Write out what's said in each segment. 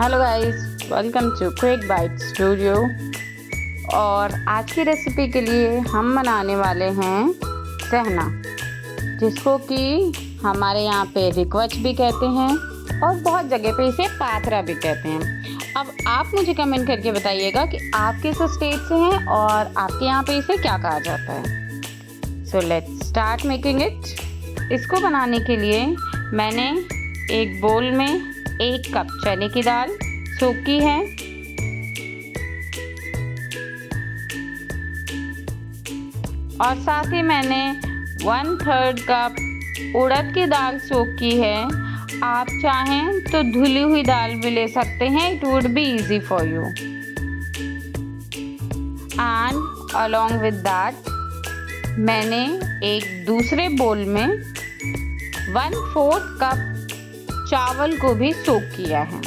Hello guys, welcome to Quick Bite Studio. और आज की रेसिपी के लिए हम बनाने वाले हैं सहना, जिसको कि हमारे यहाँ पे रिक्वच भी कहते हैं और बहुत जगह पे इसे पात्रा भी कहते हैं। अब आप मुझे कमेंट करके बताइएगा कि आप किस स्टेट से हैं और आपके यहाँ पे इसे क्या कहा जाता है। So let's start making it. इसको बनाने के लिए मैंने एक बोल में 1 कप चने की दाल सोख की है, और साथ ही मैंने 1/3 कप उड़द की दाल सोख की है। आप चाहें तो धुली हुई दाल भी ले सकते हैं, it would be easy for you. And along with that मैंने एक दूसरे बोल में 1/4 कप चावल को भी सोक किया है।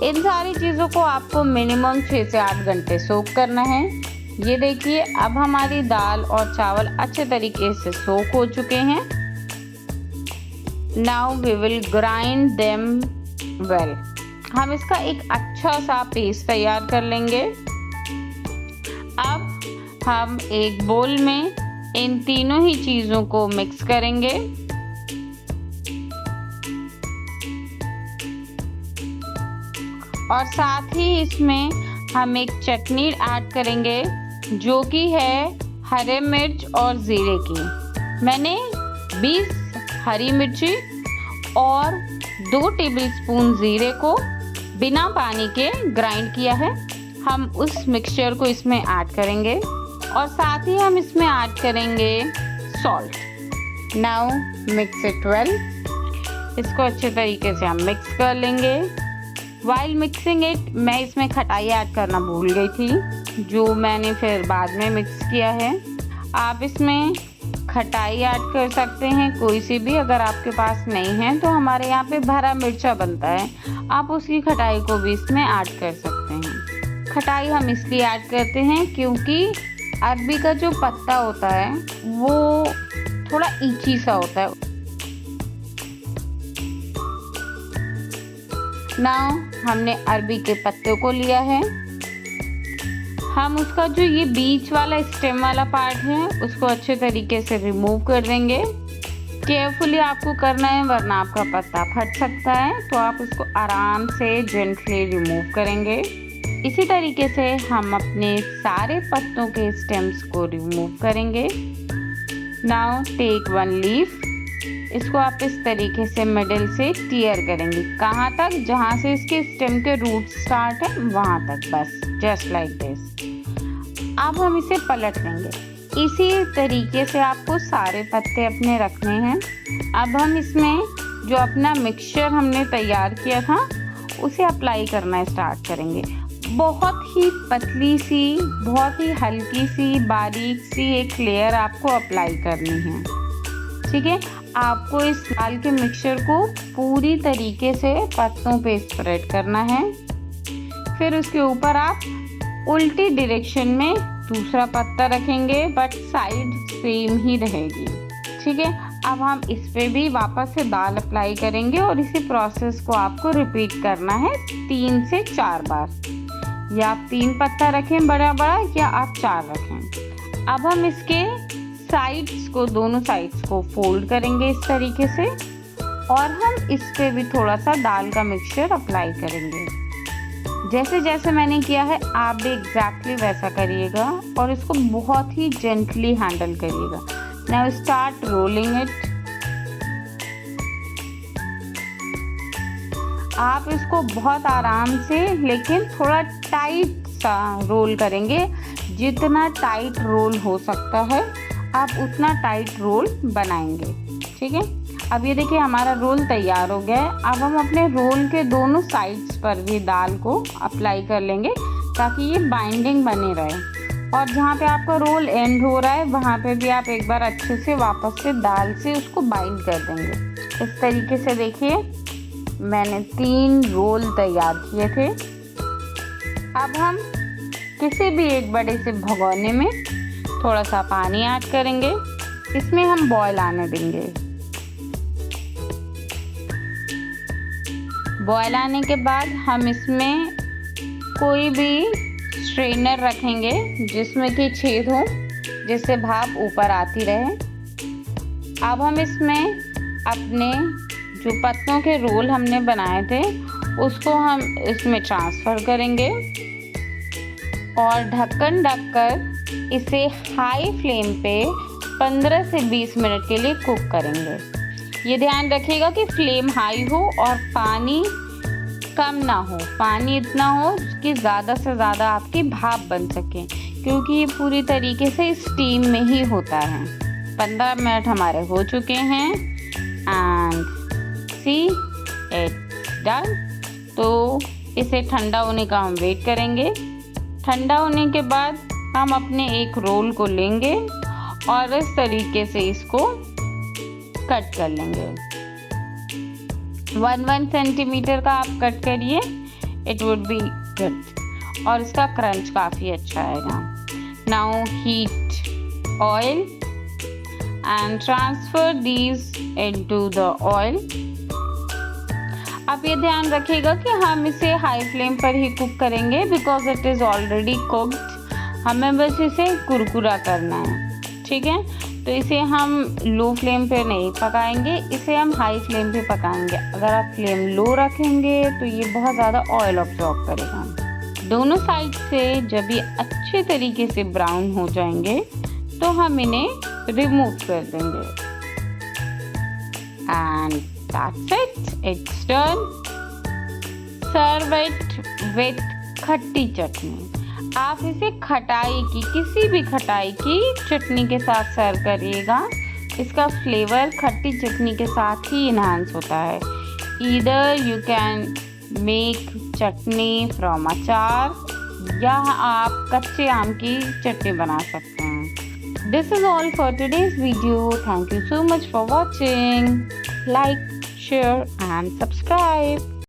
इन सारी चीज़ों को आपको मिनिमम 6 से 8 घंटे सोक करना है। ये देखिए, अब हमारी दाल और चावल अच्छे तरीके से सोक हो चुके हैं। Now we will grind them well. हम इसका एक अच्छा सा पेस्ट तैयार कर लेंगे। अब हम एक बोल में इन तीनों ही चीज़ों को मिक्स करेंगे। और साथ ही इसमें हम एक चटनी ऐड करेंगे, जो कि है हरे मिर्च और ज़ीरे की। मैंने 20 हरी मिर्ची और 2 टेबलस्पून ज़ीरे को बिना पानी के ग्राइंड किया है। हम उस मिक्सचर को इसमें ऐड करेंगे और साथ ही हम इसमें ऐड करेंगे salt. Now mix it well. इसको अच्छे तरीके से हम मिक्स कर लेंगे। वाइल मिक्सिंग इट, मैं इसमें खटाई ऐड करना भूल गई थी, जो मैंने फिर बाद में मिक्स किया है। आप इसमें खटाई ऐड कर सकते हैं, कोई सी भी। अगर आपके पास नहीं है तो हमारे यहाँ पे भरा मिर्चा बनता है, आप उसकी खटाई को भी इसमें ऐड कर सकते हैं। खटाई हम इसलिए ऐड करते हैं क्योंकि अरबी का जो पत्ता होता है वो थोड़ा ईची सा होता है। नाउ हमने अरबी के पत्ते को लिया है। हम उसका जो ये बीच वाला स्टेम वाला पार्ट है उसको अच्छे तरीके से रिमूव कर देंगे। केयरफुली आपको करना है, वरना आपका पत्ता फट सकता है। तो आप उसको आराम से जेंटली रिमूव करेंगे। इसी तरीके से हम अपने सारे पत्तों के स्टेम्स को रिमूव करेंगे। Now take 1 leaf. इसको आप इस तरीके से मिडिल से टीयर करेंगे। कहाँ तक? जहाँ से इसके स्टेम के रूट स्टार्ट है वहाँ तक, बस जस्ट लाइक दिस। अब हम इसे पलट लेंगे। इसी तरीके से आपको सारे पत्ते अपने रखने हैं। अब हम इसमें जो अपना मिक्सचर हमने तैयार किया था उसे अप्लाई करना स्टार्ट करेंगे। बहुत ही पतली सी, बहुत ही हल्की सी, बारीक सी एक लेयर आपको अप्लाई करनी है, ठीक है। आपको इस दाल के मिक्सचर को पूरी तरीके से पत्तों पे स्प्रेड करना है। फिर उसके ऊपर आप उल्टी डायरेक्शन में दूसरा पत्ता रखेंगे, बट साइड सेम ही रहेगी, ठीक है। अब हम इस पे भी वापस से दाल अप्लाई करेंगे और इसी प्रोसेस को आपको रिपीट करना है 3 से 4 बार। या आप 3 पत्ता रखें बड़ा बड़ा, या आप 4 रखें। अब हम इसके साइड्स को, दोनों साइड्स को फोल्ड करेंगे इस तरीके से, और हम इस पे भी थोड़ा सा दाल का मिक्सचर अप्लाई करेंगे। जैसे जैसे मैंने किया है आप भी एग्जैक्टली वैसा करिएगा और इसको बहुत ही जेंटली हैंडल करिएगा। Now start rolling it. आप इसको बहुत आराम से लेकिन थोड़ा टाइट सा रोल करेंगे। जितना टाइट रोल हो सकता है आप उतना टाइट रोल बनाएंगे, ठीक है। अब ये देखिए हमारा रोल तैयार हो गया है। अब हम अपने रोल के दोनों साइड्स पर भी दाल को अप्लाई कर लेंगे ताकि ये बाइंडिंग बने रहे। और जहाँ पे आपका रोल एंड हो रहा है वहाँ पे भी आप एक बार अच्छे से वापस से दाल से उसको बाइंड कर देंगे। इस तरीके से देखिए मैंने 3 रोल तैयार किए थे। अब हम किसी भी एक बड़े से भगोने में थोड़ा सा पानी ऐड करेंगे। इसमें हम बॉयल आने देंगे। बॉयल आने के बाद हम इसमें कोई भी स्ट्रेनर रखेंगे जिसमें कि छेद हो, जिससे भाप ऊपर आती रहे। अब हम इसमें अपने जो पत्तों के रोल हमने बनाए थे उसको हम इसमें ट्रांसफ़र करेंगे और ढक्कन ढककर इसे हाई फ्लेम पे 15 से 20 मिनट के लिए कुक करेंगे। ये ध्यान रखिएगा कि फ्लेम हाई हो और पानी कम ना हो, पानी इतना हो कि ज़्यादा से ज़्यादा आपकी भाप बन सके, क्योंकि ये पूरी तरीके से स्टीम में ही होता है। 15 मिनट हमारे हो चुके हैं एंड सी इट्स डन। तो इसे ठंडा होने का हम वेट करेंगे। ठंडा होने के बाद हम अपने एक रोल को लेंगे और इस तरीके से इसको कट कर लेंगे। 1 सेंटीमीटर का आप कट करिए, इट वुड बी गुड और इसका क्रंच काफ़ी अच्छा आएगा। Now heat oil and transfer these into the oil. आप ये ध्यान रखिएगा कि हम इसे हाई फ्लेम पर ही कुक करेंगे because it is already cooked. हमें बस इसे कुरकुरा करना है, ठीक है। तो इसे हम लो फ्लेम पे नहीं पकाएंगे, इसे हम हाई फ्लेम पे पकाएंगे। अगर आप फ्लेम लो रखेंगे तो ये बहुत ज़्यादा ऑयल ऑब्जॉर्ब करेगा। दोनों साइड से जब ये अच्छे तरीके से ब्राउन हो जाएंगे तो हम इन्हें रिमूव कर देंगे and that's it, it's done. Serve it with खट्टी चटनी। आप इसे खटाई की, किसी भी खटाई की चटनी के साथ सर्व करिएगा। इसका फ्लेवर खट्टी चटनी के साथ ही इन्हांस होता है। Either you can make chutney from अचार या आप कच्चे आम की चटनी बना सकते हैं। This is all for today's video. Thank you so much for watching. Like, share and subscribe.